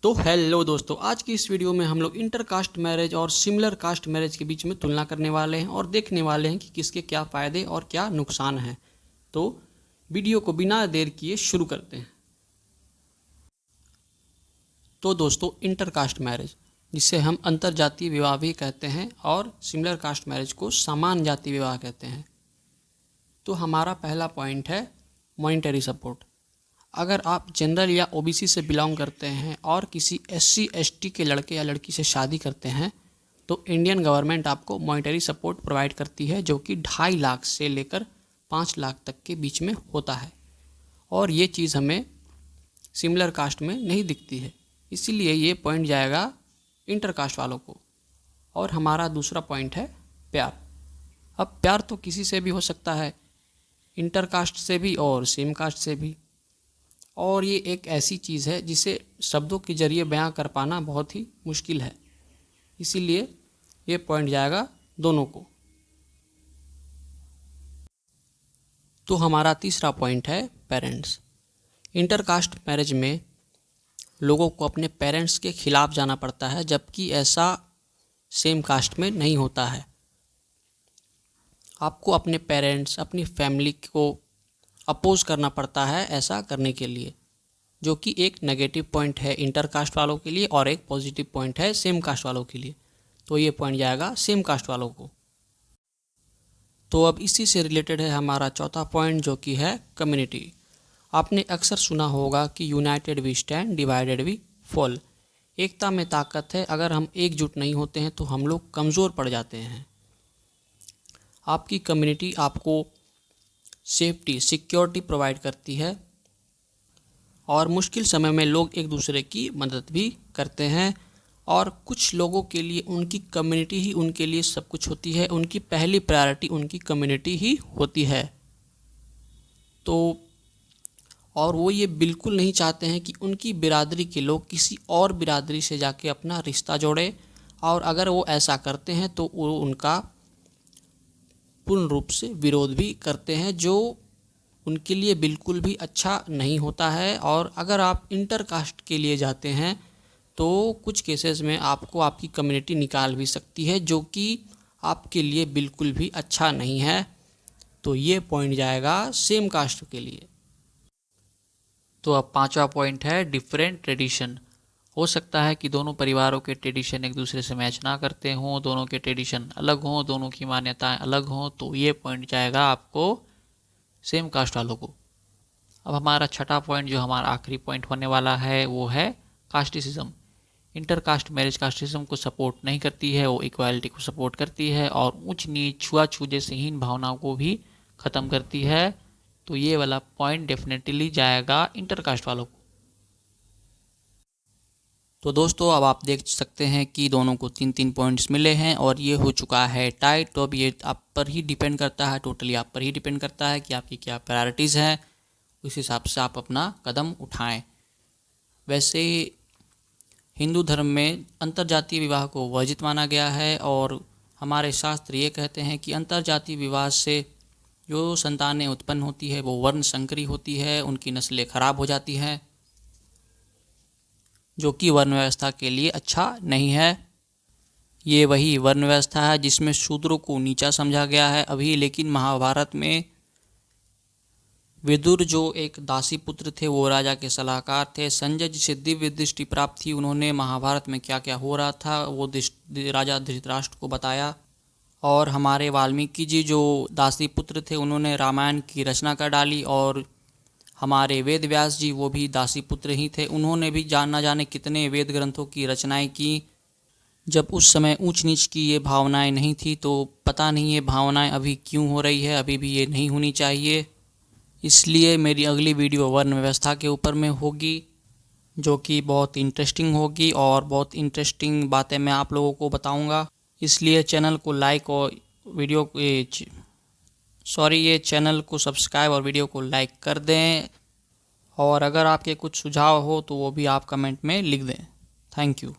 तो हेलो दोस्तों, आज की इस वीडियो में हम लोग इंटर कास्ट मैरिज और सिमिलर कास्ट मैरिज के बीच में तुलना करने वाले हैं और देखने वाले हैं कि किसके क्या फ़ायदे और क्या नुकसान हैं। तो वीडियो को बिना देर किए शुरू करते हैं। तो दोस्तों, इंटर कास्ट मैरिज जिसे हम अंतर जातीय विवाह भी कहते हैं और सिमिलर कास्ट मैरिज को समान जातीय विवाह कहते हैं। तो हमारा पहला पॉइंट है मॉनिटरी सपोर्ट। अगर आप जनरल या ओबीसी से बिलोंग करते हैं और किसी एससी एसटी के लड़के या लड़की से शादी करते हैं तो इंडियन गवर्नमेंट आपको मॉनिटरी सपोर्ट प्रोवाइड करती है, जो कि 2.5 लाख से लेकर 5 लाख तक के बीच में होता है। और ये चीज़ हमें सिमिलर कास्ट में नहीं दिखती है, इसीलिए ये पॉइंट जाएगा इंटर कास्ट वालों को। और हमारा दूसरा पॉइंट है प्यार। अब प्यार तो किसी से भी हो सकता है, इंटर कास्ट से भी और सेम कास्ट से भी। और ये एक ऐसी चीज़ है जिसे शब्दों के जरिए बयां कर पाना बहुत ही मुश्किल है, इसीलिए ये पॉइंट जाएगा दोनों को। तो हमारा तीसरा पॉइंट है पेरेंट्स। इंटर कास्ट मैरिज में लोगों को अपने पेरेंट्स के खिलाफ जाना पड़ता है, जबकि ऐसा सेम कास्ट में नहीं होता है। आपको अपने पेरेंट्स, अपनी फैमिली को अपोज करना पड़ता है ऐसा करने के लिए, जो कि एक नेगेटिव पॉइंट है इंटर कास्ट वालों के लिए और एक पॉजिटिव पॉइंट है सेम कास्ट वालों के लिए। तो ये पॉइंट जाएगा सेम कास्ट वालों को। तो अब इसी से रिलेटेड है हमारा चौथा पॉइंट, जो कि है कम्युनिटी। आपने अक्सर सुना होगा कि united we stand, divided we fall. एकता में ताकत है, अगर हम एकजुट नहीं होते हैं तो हम लोग कमज़ोर पड़ जाते हैं। आपकी कम्युनिटी आपको सेफ्टी, सिक्योरिटी प्रोवाइड करती है और मुश्किल समय में लोग एक दूसरे की मदद भी करते हैं। और कुछ लोगों के लिए उनकी कम्युनिटी ही उनके लिए सब कुछ होती है, उनकी पहली प्रायोरिटी उनकी कम्युनिटी ही होती है। तो और वो ये बिल्कुल नहीं चाहते हैं कि उनकी बिरादरी के लोग किसी और बिरादरी से जाके अपना रिश्ता जोड़े, और अगर वो ऐसा करते हैं तो वो उनका पूर्ण रूप से विरोध भी करते हैं, जो उनके लिए बिल्कुल भी अच्छा नहीं होता है। और अगर आप इंटर कास्ट के लिए जाते हैं तो कुछ केसेस में आपको आपकी कम्युनिटी निकाल भी सकती है, जो कि आपके लिए बिल्कुल भी अच्छा नहीं है। तो ये पॉइंट जाएगा सेम कास्ट के लिए। तो अब पांचवा पॉइंट है डिफरेंट ट्रेडिशन। हो सकता है कि दोनों परिवारों के ट्रेडिशन एक दूसरे से मैच ना करते हों, दोनों के ट्रेडिशन अलग हों, दोनों की मान्यताएं अलग हों, तो ये पॉइंट जाएगा आपको सेम कास्ट वालों को। अब हमारा छठा पॉइंट, जो हमारा आखिरी पॉइंट होने वाला है, वो है कास्टिसिज्म। इंटर कास्ट मैरिज कास्टिसिज्म को सपोर्ट नहीं करती है, वो इक्वालिटी को सपोर्ट करती है और ऊंच नीच, छुआछूत जैसे हीन भावनाओं को भी ख़त्म करती है। तो ये वाला पॉइंट डेफिनेटली जाएगा इंटर कास्ट वालों को। तो दोस्तों, अब आप देख सकते हैं कि दोनों को 3-3 पॉइंट्स मिले हैं और ये हो चुका है टाइट। तो अब ये आप पर ही डिपेंड करता है, टोटली आप पर ही डिपेंड करता है कि आपकी क्या प्रायोरिटीज़ हैं, उस हिसाब से आप अपना कदम उठाएं। वैसे हिंदू धर्म में अंतर्जातीय विवाह को वर्जित माना गया है और हमारे शास्त्र ये कहते हैं कि अंतर्जातीय विवाह से जो संतानें उत्पन्न होती है वो वर्ण संकरी होती है, उनकी नस्लें खराब हो जाती हैं, जो कि वर्ण व्यवस्था के लिए अच्छा नहीं है। ये वही वर्ण व्यवस्था है जिसमें शूद्रों को नीचा समझा गया है अभी। लेकिन महाभारत में विदुर, जो एक दासी पुत्र थे, वो राजा के सलाहकार थे। संजय जिसे दिव्य दृष्टि प्राप्त थी, उन्होंने महाभारत में क्या क्या हो रहा था वो राजा धृतराष्ट्र को बताया। और हमारे वाल्मीकि जी, जो दासी पुत्र थे, उन्होंने रामायण की रचना कर डाली। और हमारे वेद व्यास जी, वो भी दासी पुत्र ही थे, उन्होंने भी ना जाने कितने वेद ग्रंथों की रचनाएं की। जब उस समय ऊंच नीच की ये भावनाएं नहीं थी, तो पता नहीं ये भावनाएं अभी क्यों हो रही है, अभी भी ये नहीं होनी चाहिए। इसलिए मेरी अगली वीडियो वर्ण व्यवस्था के ऊपर में होगी, जो कि बहुत इंटरेस्टिंग होगी और बहुत इंटरेस्टिंग बातें मैं आप लोगों को बताऊँगा। इसलिए चैनल को लाइक और ये चैनल को सब्सक्राइब और वीडियो को लाइक कर दें। और अगर आपके कुछ सुझाव हो तो वो भी आप कमेंट में लिख दें। Thank you.